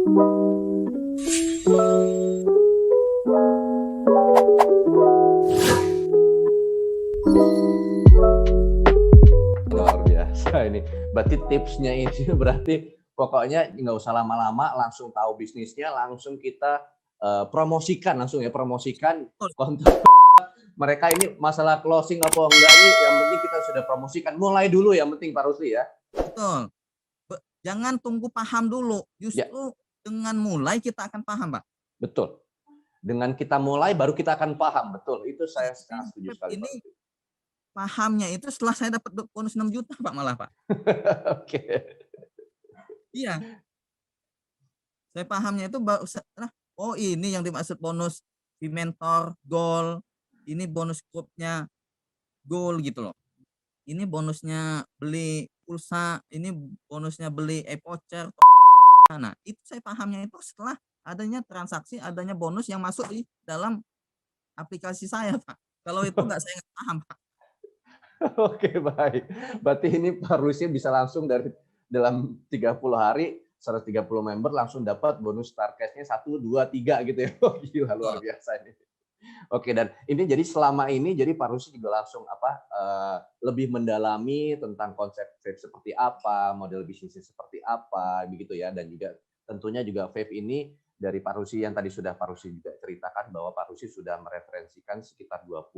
Luar biasa ini. Berarti tipsnya ini berarti pokoknya nggak usah lama-lama, langsung tahu bisnisnya, langsung kita promosikan langsung ya, promosikan konten mereka ini masalah closing apa enggak ini yang penting kita sudah promosikan. Mulai dulu yang penting Pak Rusli ya. Betul. Jangan tunggu paham dulu. Ya, Justru dengan mulai kita akan paham, Pak. betul. Dengan kita mulai baru kita akan paham. Betul. Itu saya sangat setuju sekali Pak Ini Rusli. pahamnya itu setelah saya dapat bonus 6 juta, Pak, malah, Pak. Oke. Iya. Saya pahamnya itu baru setelah, oh ini yang dimaksud bonus di mentor goal, ini bonus grupnya goal gitu loh. Ini bonusnya beli pulsa, ini bonusnya beli e-voucher. Nah, itu saya pahamnya itu setelah adanya transaksi, adanya bonus yang masuk di dalam aplikasi saya, Pak. Kalau itu saya nggak paham, Pak. Oke, baik. Berarti ini Pak Rusli bisa langsung dari dalam 30 hari 130 member langsung dapat bonus Starcashnya 1, 2, 3 gitu ya. Oh, gila luar biasa ini. Oke, dan ini jadi selama ini jadi Pak Rusli juga langsung lebih mendalami tentang konsep vape seperti apa, model bisnisnya seperti apa begitu ya, dan juga tentunya juga vape ini dari Pak Rusli yang tadi sudah Pak Rusli juga ceritakan bahwa Pak Rusli sudah mereferensikan sekitar 20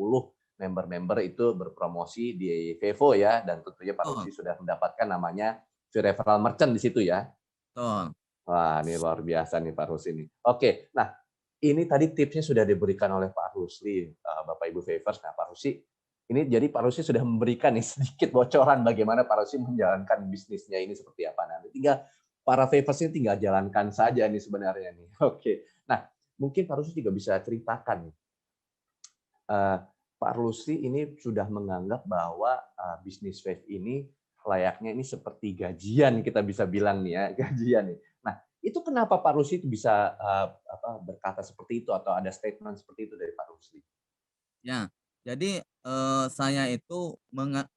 member-member itu berpromosi di Vevo ya, dan tentunya Pak Rusli sudah mendapatkan namanya referral merchant di situ ya. Betul. Wah, ini luar biasa nih Pak Rusli nih. Oke, nah ini tadi tipsnya sudah diberikan oleh Pak Rusli, Bapak Ibu Vapers. Nah, Pak Rusli, ini jadi Pak Rusli sudah memberikan nih sedikit bocoran bagaimana Pak Rusli menjalankan bisnisnya ini seperti apa. Nanti tinggal para Vapers ini tinggal jalankan saja nih sebenarnya nih. Oke, nah mungkin Pak Rusli juga bisa ceritakan nih, Pak Rusli ini sudah menganggap bahwa bisnis vape ini layaknya ini seperti gajian kita bisa bilang nih ya, gajian nih. Nah, itu kenapa Pak Rusli itu bisa berkata seperti itu atau ada statement seperti itu dari Pak Rusli? Ya, jadi saya itu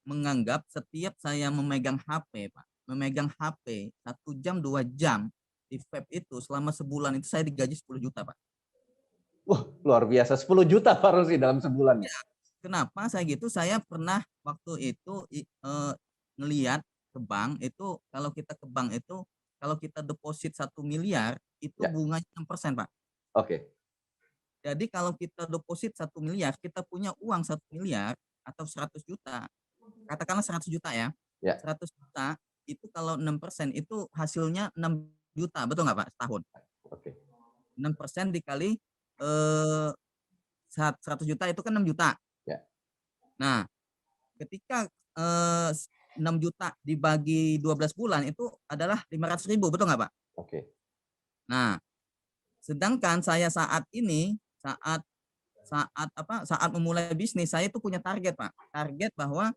menganggap setiap saya memegang HP, Pak, memegang HP 1 jam 2 jam di vape itu selama sebulan itu saya digaji 10 juta, Pak. Wah, luar biasa 10 juta Pak Rusli dalam sebulan ya? Kenapa saya gitu? Saya pernah waktu itu ngelihat ke bank itu, kalau kita ke bank itu kalau kita deposit 1 miliar itu Ya, bunganya 6%, Pak. oke. Jadi kalau kita deposit 1 miliar, kita punya uang 1 miliar atau 100 juta, katakanlah 100 juta ya. Ya, 100 juta itu kalau 6% itu hasilnya 6 juta, betul nggak Pak, setahun? oke. 6% dikali 100 juta itu kan 6 juta. Ya, Nah, ketika 6 juta dibagi 12 bulan itu adalah 500.000, betul nggak Pak? oke. Nah, sedangkan saya saat ini, saat memulai bisnis, saya itu punya target, Pak. Target bahwa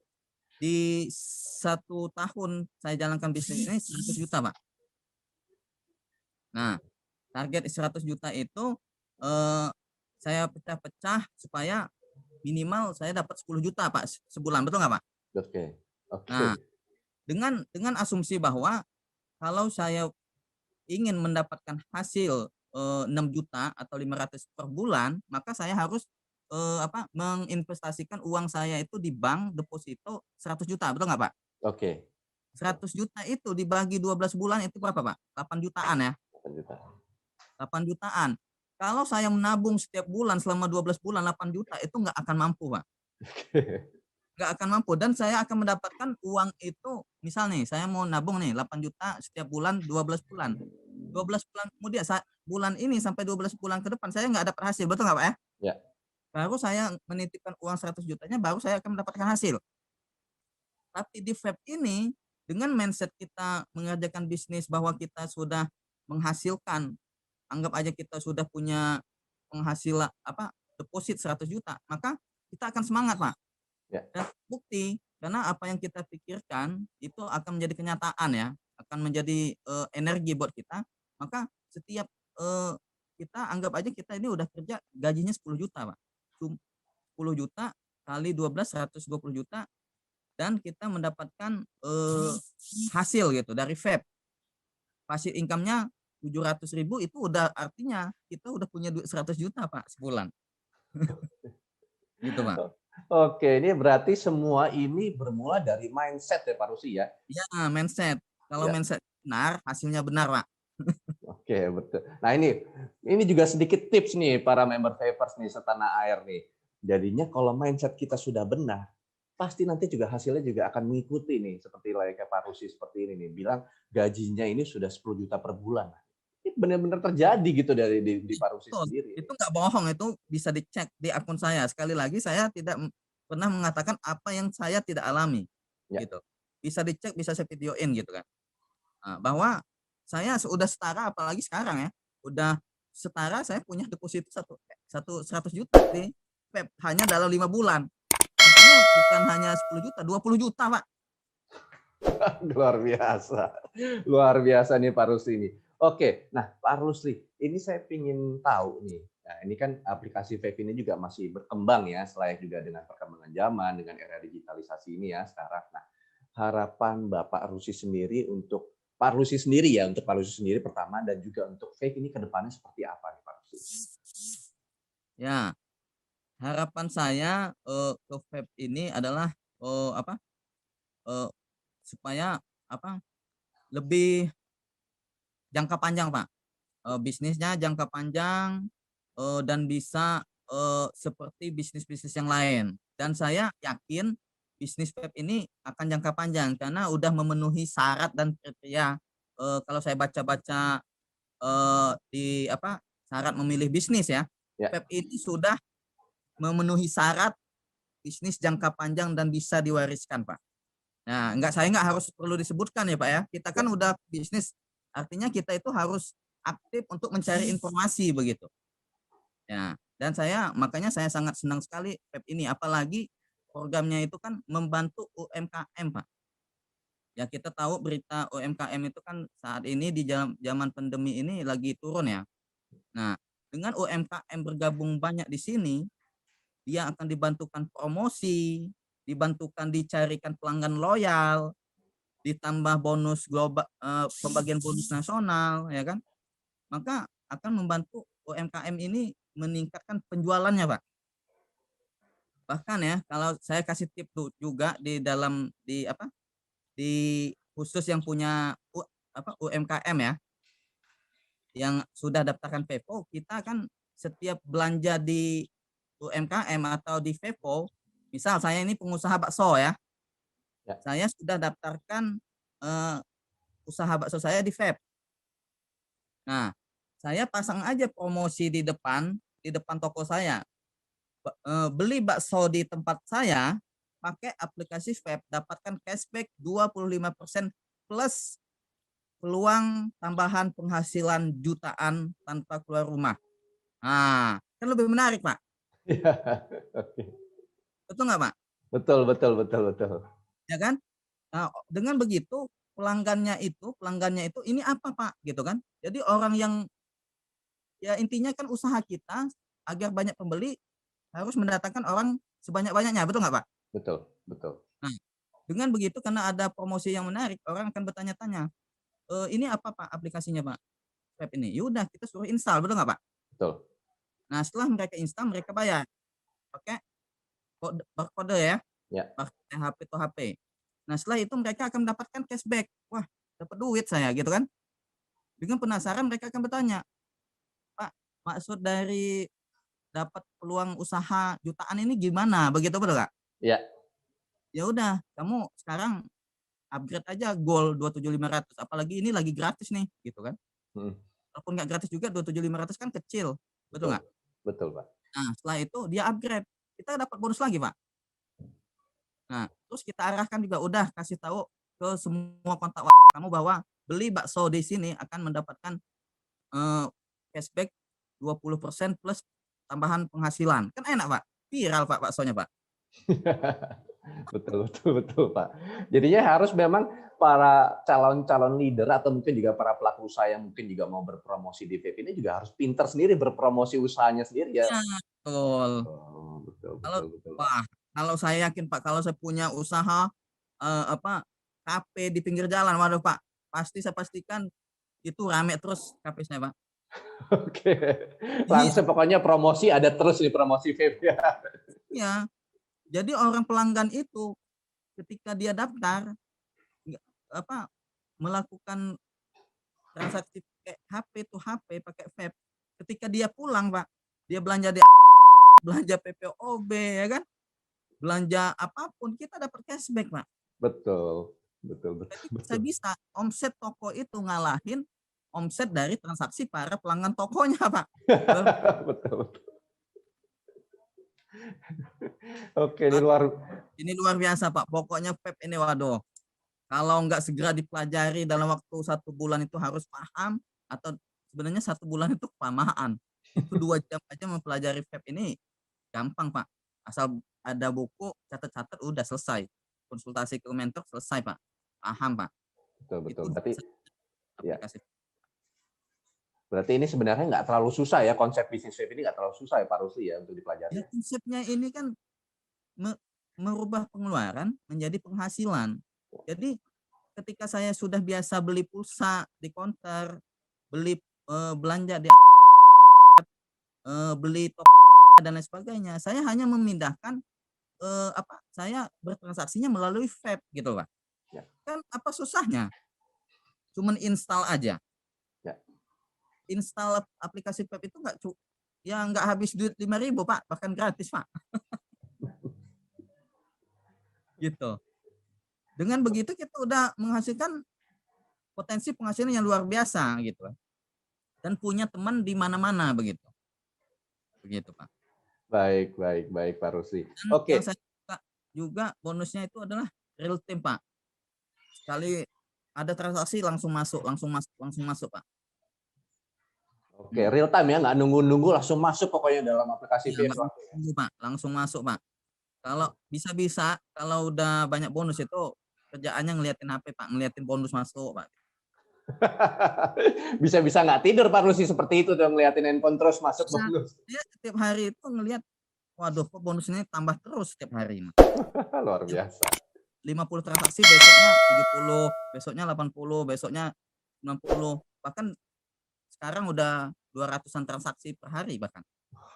di 1 tahun saya jalankan bisnis ini 100 juta, Pak. Nah, target 100 juta itu eh, saya pecah-pecah supaya minimal saya dapat 10 juta, Pak, sebulan, betul nggak, Pak? Oke. Oke. Nah, dengan asumsi bahwa kalau saya ingin mendapatkan hasil 6 juta atau 500 per bulan, maka saya harus menginvestasikan uang saya itu di bank deposito 100 juta, betul nggak, Pak? Oke. 100 juta itu dibagi 12 bulan itu berapa, Pak? 8 jutaan ya. 8 juta. 8 jutaan. Kalau saya menabung setiap bulan selama 12 bulan 8 juta itu nggak akan mampu, Pak. Nggak akan mampu, dan saya akan mendapatkan uang itu, misal nih saya mau nabung nih 8 juta setiap bulan 12 bulan. 12 bulan kemudian, bulan ini sampai 12 bulan ke depan saya nggak dapat hasil, betul nggak, Pak ya? Ya. Baru saya menitipkan uang 100 jutanya, baru saya akan mendapatkan hasil. Tapi di vape ini, dengan mindset kita mengerjakan bisnis bahwa kita sudah menghasilkan, anggap aja kita sudah punya penghasilan deposit 100 juta, maka kita akan semangat, Pak. Ya. Dan bukti, karena apa yang kita pikirkan itu akan menjadi kenyataan ya, akan menjadi energi buat kita. Maka setiap kita anggap aja kita ini udah kerja gajinya 10 juta, Pak. 10 juta kali 12 120 juta, dan kita mendapatkan hasil gitu dari vape. Passive income-nya 700.000 itu udah artinya kita udah punya duit 100 juta Pak sebulan. Gitu Pak. Oke, ini berarti semua ini bermula dari mindset ya Pak Rusli ya? Iya mindset. Kalau Ya, mindset benar, hasilnya benar Pak. oke betul. Nah ini juga sedikit tips nih para member Vapers nih setanah air nih. Jadinya kalau mindset kita sudah benar, pasti nanti juga hasilnya juga akan mengikuti nih. Seperti layaknya Pak Rusli seperti ini nih, bilang gajinya ini sudah 10 juta per bulan. Ini benar-benar terjadi gitu dari di Pak Rusli Betul, sendiri. itu nggak bohong, itu bisa dicek di akun saya. Sekali lagi saya tidak pernah mengatakan apa yang saya tidak alami, Ya, gitu. Bisa dicek, bisa saya videoin gitu kan. Bahwa saya sudah setara apalagi sekarang ya, udah setara saya punya deposito satu 100 juta di Feb hanya dalam 5 bulan. Artinya bukan hanya 10 juta, 20 juta, Pak. luar biasa. Luar biasa nih Pak Rusli ini. Oke, nah Pak Rusli, ini saya ingin tahu nih. Nah, ini kan aplikasi vape ini juga masih berkembang ya, selain juga dengan perkembangan zaman, dengan era digitalisasi ini ya sekarang. Nah, harapan Bapak Rusli sendiri untuk Pak Rusli sendiri ya, untuk Pak Rusli sendiri pertama dan juga untuk vape ini ke depannya seperti apa nih Pak Rusli? Ya, harapan saya, ke vape ini adalah, apa, eee, supaya apa, lebih jangka panjang, Pak. Bisnisnya jangka panjang, dan bisa, seperti bisnis-bisnis yang lain. Dan saya yakin bisnis vape ini akan jangka panjang karena udah memenuhi syarat dan kriteria, kalau saya baca-baca, di apa, syarat memilih bisnis ya, Ya, vape ini sudah memenuhi syarat bisnis jangka panjang dan bisa diwariskan, Pak. Nah, saya nggak harus perlu disebutkan ya, Pak, ya. Kita kan ya. udah bisnis, artinya kita itu harus aktif untuk mencari informasi begitu. Ya, dan makanya saya sangat senang sekali PEP ini, apalagi programnya itu kan membantu UMKM, Pak. Ya kita tahu berita UMKM itu kan saat ini di zaman pandemi ini lagi turun ya. Nah, dengan UMKM bergabung banyak di sini, dia akan dibantukan promosi, dibantukan dicarikan pelanggan loyal, ditambah bonus global, pembagian bonus nasional, ya kan? Maka akan membantu UMKM ini meningkatkan penjualannya, Pak. Bahkan ya, kalau saya kasih tip juga di dalam di khusus yang punya UMKM ya, yang sudah daftarkan Vevo, kita kan setiap belanja di UMKM atau di Vevo, misal saya ini pengusaha bakso ya, Ya. saya sudah daftarkan, eee, usaha bakso saya di Vape. Nah, saya pasang aja promosi di depan toko saya. Beli bakso di tempat saya, pakai aplikasi Vape, dapatkan cashback 25% plus peluang tambahan penghasilan jutaan tanpa keluar rumah. Nah, kan lebih menarik, Pak. Iya, oke. Betul nggak, Pak? Betul betul betul betul. Ya kan? Nah, dengan begitu pelanggannya itu ini apa, Pak? Gitu kan. Jadi orang yang ya intinya kan usaha kita agar banyak pembeli harus mendatangkan orang sebanyak-banyaknya, betul nggak, Pak? Betul betul. Nah, dengan begitu karena ada promosi yang menarik, orang akan bertanya-tanya, "Ini apa, Pak, aplikasinya, Pak, Vape ini?" Ya udah kita suruh install, betul nggak, Pak? Betul. Nah, setelah mereka install, mereka bayar pakai barkode ya, Ya. pakai HP to HP. Nah, setelah itu mereka akan mendapatkan cashback. Wah, dapat duit saya gitu kan. Dengan penasaran mereka akan bertanya, "Pak, maksud dari dapat peluang usaha jutaan ini gimana?" Begitu betul nggak? Iya. Ya udah, kamu sekarang upgrade aja Gold 27.500, apalagi ini lagi gratis nih, gitu kan. Mhm. Walaupun nggak gratis juga 27.500 kan kecil, betul Betul. nggak? Betul, Pak. Nah, setelah itu dia upgrade, kita dapat bonus lagi, Pak. Nah, terus kita arahkan juga udah kasih tahu ke semua kontak kamu bahwa beli bakso di sini akan mendapatkan, eee, cashback 20% plus tambahan penghasilan. Kan enak, Pak, viral, Pak, baksonya, Pak. Betul betul betul, Pak. Jadinya harus memang para calon-calon leader atau mungkin juga para pelaku usaha yang mungkin juga mau berpromosi di vape ini juga harus pintar sendiri berpromosi usahanya sendiri ya. Iya, betul. Oh, betul Kalau betul betul, Pak. wah, kalau saya yakin, Pak, kalau saya punya usaha, kafe di pinggir jalan, waduh, Pak, pasti saya pastikan itu rame terus kapisnya, Pak. Oke. Iya, Langsung pokoknya promosi ada terus nih, promosi vape ya. iya. Jadi orang pelanggan itu ketika dia daftar, nggak apa, melakukan transaksi pakai HP to HP, pakai vape, ketika dia pulang, Pak, dia belanja di belanja PPOB ya kan, belanja apapun kita dapat cashback, Pak. Betul. Betul, betul, Jadi betul. bisa-bisa omset toko itu ngalahin omset dari transaksi para pelanggan tokonya, Pak. Betul, betul. Oke, ini luar Ini luar biasa, Pak. Pokoknya vape ini waduh, kalau nggak segera dipelajari dalam waktu 1 bulan itu harus paham, atau sebenarnya 1 bulan itu kelamaan. Itu 2 jam aja mempelajari vape ini gampang, Pak. Asal ada buku, catat-catat udah selesai. Konsultasi ke mentor selesai, Pak. Paham, Pak. betul, betul. Itu Berarti ya, aplikasi. berarti ini sebenarnya nggak terlalu susah ya, konsep bisnis vape ini nggak terlalu susah ya Pak Rusli ya untuk dipelajari. Ya konsepnya ini kan merubah pengeluaran menjadi penghasilan. Jadi ketika saya sudah biasa beli pulsa di konter, beli belanja di beli toko dan lain sebagainya, saya hanya memindahkan saya bertransaksinya melalui vape gitu, Pak. Ya, Kan apa susahnya? Cuman install aja. ya. Install aplikasi vape itu nggak habis duit 5.000, Pak, bahkan gratis, Pak. Gitu. Dengan begitu kita udah menghasilkan potensi penghasilan yang luar biasa gitu. Dan punya teman di mana-mana begitu. Begitu, Pak. Baik, baik, baik Pak Rusli. Dan yang Oke. saya suka juga bonusnya itu adalah real time, Pak. Sekali ada transaksi langsung masuk, langsung masuk, Pak. Oke, real time ya, nggak nunggu-nunggu, langsung masuk pokoknya dalam aplikasi Iya, vape. nggak nunggu, Pak, langsung masuk, Pak. Kalau bisa-bisa kalau udah banyak bonus itu kerjaannya ngeliatin HP, Pak, ngeliatin bonus masuk, Pak. Bisa-bisa nggak tidur Pak Rusli seperti itu tuh, ngeliatin handphone terus masuk Bisa, bonus. dia setiap hari itu ngelihat, waduh kok bonusnya tambah terus setiap hari, Mas. Luar biasa. 50 transaksi, besoknya 70, besoknya 80, besoknya 90, bahkan sekarang udah 200-an transaksi per hari bahkan.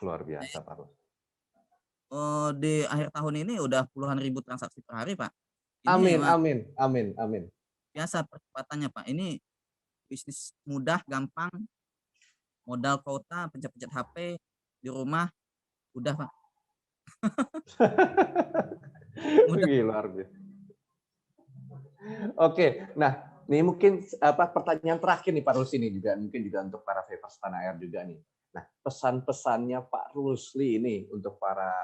Luar biasa Pak Rusli. Di akhir tahun ini udah puluhan ribu transaksi per hari, Pak. Ini Amin, mah amin, amin, amin. biasa percepatannya, Pak. Ini bisnis mudah, gampang, modal kuota, pencet-pencet HP di rumah, udah, Pak. Mudah. Luar biasa. Oke, nah ini mungkin pertanyaan terakhir nih Pak Rusli ini juga mungkin juga untuk para vapers tanah air juga nih. Nah, pesan-pesannya Pak Rusli ini untuk para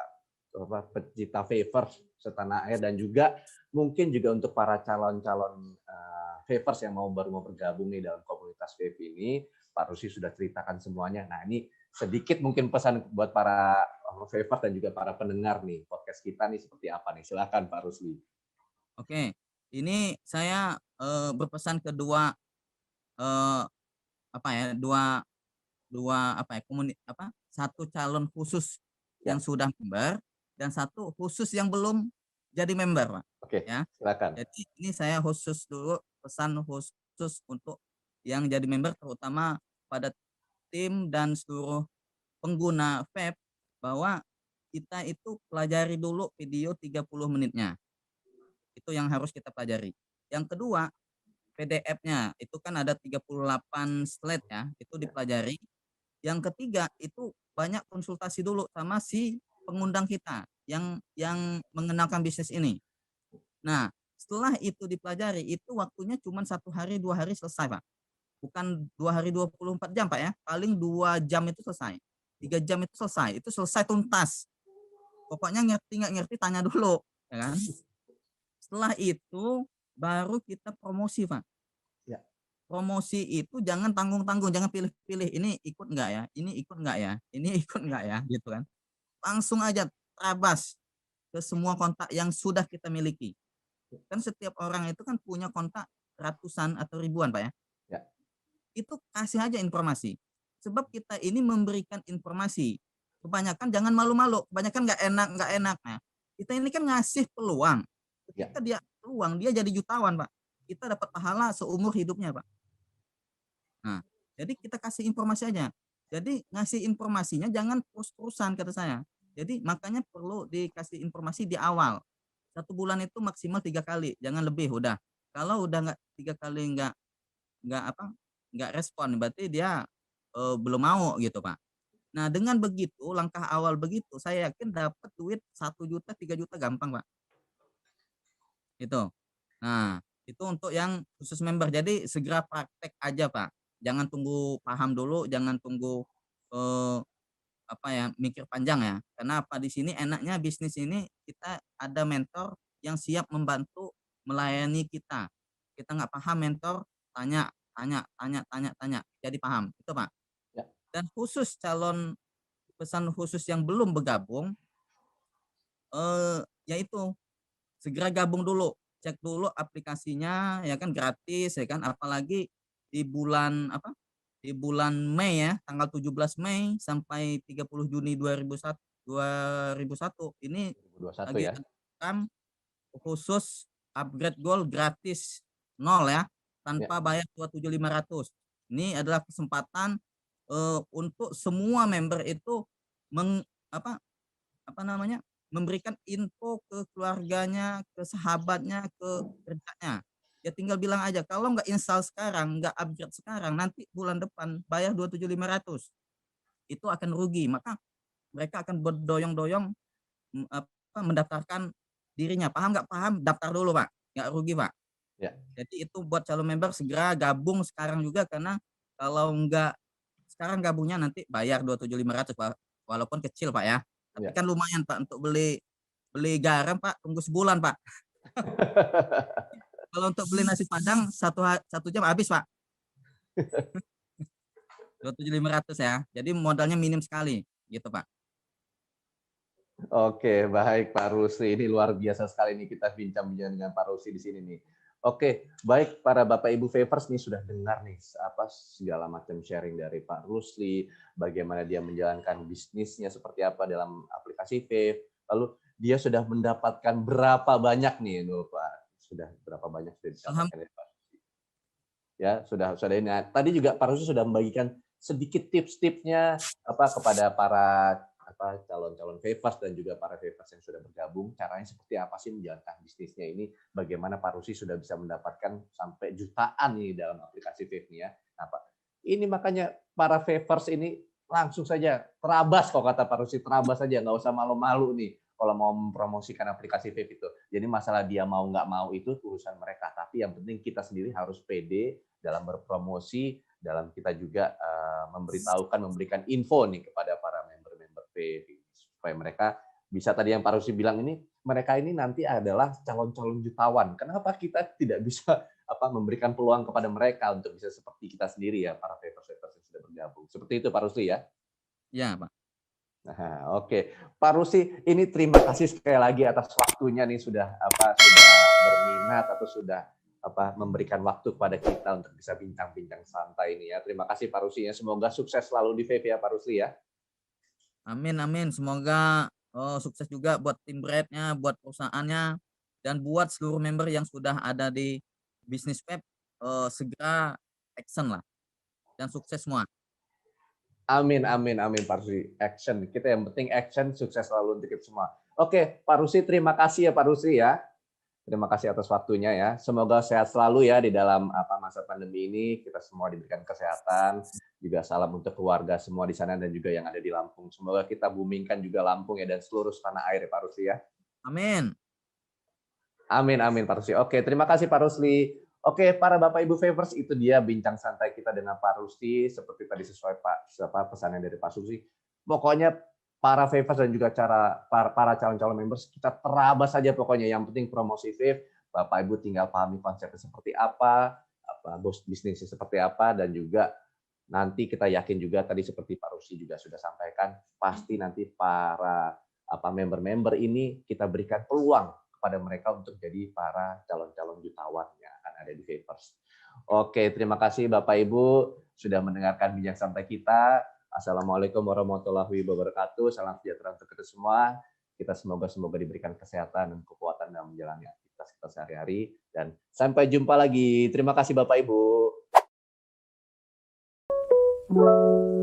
pecinta vapers setanah air dan juga mungkin juga untuk para calon-calon vapers yang baru mau bergabung nih dalam komunitas vape ini, Pak Rusli sudah ceritakan semuanya. Nah, ini sedikit mungkin pesan buat para vapers dan juga para pendengar nih podcast kita nih seperti apa nih? Silakan Pak Rusli. Oke, ini saya berpesan ke dua apa ya, dua dua apa ya, satu calon khusus Ya, yang sudah member dan satu khusus yang belum jadi member, Pak. oke, Ya. silakan. Jadi ini saya khusus dulu, pesan khusus untuk yang jadi member, terutama pada tim dan seluruh pengguna vape, bahwa kita itu pelajari dulu video 30 menitnya. Itu yang harus kita pelajari. Yang kedua, PDF-nya itu kan ada 38 slide ya, itu Ya. dipelajari. Yang ketiga itu banyak konsultasi dulu sama si pengundang kita yang mengenalkan bisnis ini. Nah, setelah itu dipelajari, itu waktunya cuma 1 hari, 2 hari selesai, Pak. Bukan 2 hari 24 jam, Pak ya. Paling 2 jam itu selesai. 3 jam itu selesai. Itu selesai tuntas. Pokoknya ngerti nggak ngerti tanya dulu, ya kan? Setelah itu baru kita promosi, Pak. Ya. Promosi itu jangan tanggung-tanggung, jangan pilih-pilih, ini ikut nggak ya, ini ikut nggak ya, ini ikut nggak ya, gitu kan. Langsung aja terabas ke semua kontak yang sudah kita miliki. Kan setiap orang itu kan punya kontak ratusan atau ribuan, Pak ya. Ya. Itu kasih aja informasi. Sebab kita ini memberikan informasi. Kebanyakan jangan malu-malu, kebanyakan nggak enak. Nah, kita ini kan ngasih peluang. Ya. Ketika dia peluang, dia jadi jutawan, Pak. Kita dapat pahala seumur hidupnya, Pak. Nah, jadi kita kasih informasi aja. Jadi ngasih informasinya jangan terus-terusan kata saya. Jadi makanya perlu dikasih informasi di awal. 1 bulan itu maksimal 3 kali, jangan lebih udah. Kalau udah nggak 3 kali nggak apa, nggak respon berarti dia, belum mau gitu, Pak. Nah, dengan begitu langkah awal begitu saya yakin dapat duit 1 juta 3 juta gampang, Pak, itu. Nah, itu untuk yang khusus member. Jadi segera praktek aja, Pak. Jangan tunggu paham dulu, jangan tunggu, eee, apa ya, mikir panjang ya. Karena apa, di sini enaknya bisnis ini kita ada mentor yang siap membantu melayani kita. Kita nggak paham, mentor tanya tanya tanya tanya tanya, jadi paham, itu, Pak. Ya. Dan khusus calon pesan khusus yang belum bergabung, yaitu segera gabung dulu, cek dulu aplikasinya ya kan gratis ya kan, apalagi di bulan apa, di bulan Mei ya, tanggal 17 Mei sampai 30 Juni 2001 ini 2021 lagi ya. ada khusus upgrade gold gratis, nol ya, Ya. tanpa bayar 27.500. Ini adalah kesempatan, untuk semua member itu meng apa apa namanya, memberikan info ke keluarganya, ke sahabatnya, ke kerjanya. Ya tinggal bilang aja, kalau nggak install sekarang, nggak upgrade sekarang, nanti bulan depan bayar 27.500 itu akan rugi. Maka mereka akan berdoyong-doyong, mendaftarkan dirinya. Paham nggak paham, daftar dulu, Pak, nggak rugi, Pak. Ya. Jadi itu buat calon member segera gabung sekarang juga, karena kalau nggak sekarang gabungnya nanti bayar 27.500 Pak, walaupun kecil, Pak, ya. Tapi Ya. kan lumayan, Pak, untuk beli beli garam, Pak, tunggu sebulan, Pak. Kalau untuk beli nasi Padang 1 jam habis, Pak. 27.500 ya. Jadi modalnya minim sekali, gitu, Pak. Oke, baik Pak Rusli. Ini luar biasa sekali nih kita bincang-bincang dengan Pak Rusli di sini nih. Oke, baik para Bapak Ibu Vapers nih sudah dengar nih apa segala macam sharing dari Pak Rusli, bagaimana dia menjalankan bisnisnya seperti apa dalam aplikasi Vape. Lalu dia sudah mendapatkan berapa banyak nih, Pak? Sudah berapa banyak sudah disampaikan ya Pak? Ya, sudah ini. Nah, tadi juga Pak Rusli sudah membagikan sedikit tips-tipsnya apa kepada para calon-calon vapers dan juga para vapers yang sudah bergabung, caranya seperti apa sih menjalankan bisnisnya ini, bagaimana Pak Rusli sudah bisa mendapatkan sampai jutaan ini dalam aplikasi vape nih ya. Nah, Pak, ini makanya para vapers ini langsung saja terabas kok kata Pak Rusli, terabas saja, nggak usah malu-malu nih kalau mau mempromosikan aplikasi vape itu. Jadi masalah dia mau nggak mau itu urusan mereka, tapi yang penting kita sendiri harus pede dalam berpromosi, dalam kita juga memberitahukan, memberikan info nih kepada para member-member PV supaya mereka bisa tadi yang Pak Rusli bilang ini mereka ini nanti adalah calon-calon jutawan. Kenapa kita tidak bisa memberikan peluang kepada mereka untuk bisa seperti kita sendiri ya para vapers-vapers yang sudah bergabung. Seperti itu Pak Rusli ya. Ya, Pak. Nah, oke. Pak Rusli, ini terima kasih sekali lagi atas waktunya nih sudah sudah berminat atau sudah memberikan waktu kepada kita untuk bisa bincang-bincang santai ini ya. Terima kasih Pak Rusli ya. Semoga sukses selalu di vape ya Pak Rusli ya. Amin amin. Semoga, sukses juga buat tim Bread-nya, buat perusahaannya, dan buat seluruh member yang sudah ada di bisnis vape, segera action lah dan sukses semua. Amin, amin, amin Pak Rusli. Action. Kita yang penting action, sukses selalu untuk kita semua. Oke, Pak Rusli, terima kasih ya Pak Rusli ya. Terima kasih atas waktunya ya. Semoga sehat selalu ya di dalam masa pandemi ini. Kita semua diberikan kesehatan. Juga salam untuk keluarga semua di sana dan juga yang ada di Lampung. Semoga kita boomingkan juga Lampung ya dan seluruh tanah air ya Pak Rusli ya. Amin. Amin, amin Pak Rusli. Oke, terima kasih Pak Rusli. Oke, para Bapak Ibu Vapers, itu dia bincang santai kita dengan Pak Rusli. Seperti tadi sesuai pesannya dari Pak Rusli. Pokoknya para vapers dan juga para calon-calon members, kita terabas saja pokoknya. Yang penting promosi vape, Bapak Ibu tinggal pahami konsepnya seperti apa bisnisnya seperti apa, dan juga nanti kita yakin juga tadi seperti Pak Rusli juga sudah sampaikan, pasti nanti para member-member ini kita berikan peluang kepada mereka untuk jadi para calon-calon jutawan yang akan ada di Vapers. Oke, terima kasih Bapak Ibu sudah mendengarkan bincang santai kita. Assalamualaikum warahmatullahi wabarakatuh. Salam sejahtera untuk kita semua. Kita semoga diberikan kesehatan dan kekuatan dalam menjalani aktivitas kita sehari-hari. Dan sampai jumpa lagi. Terima kasih Bapak Ibu. Bye.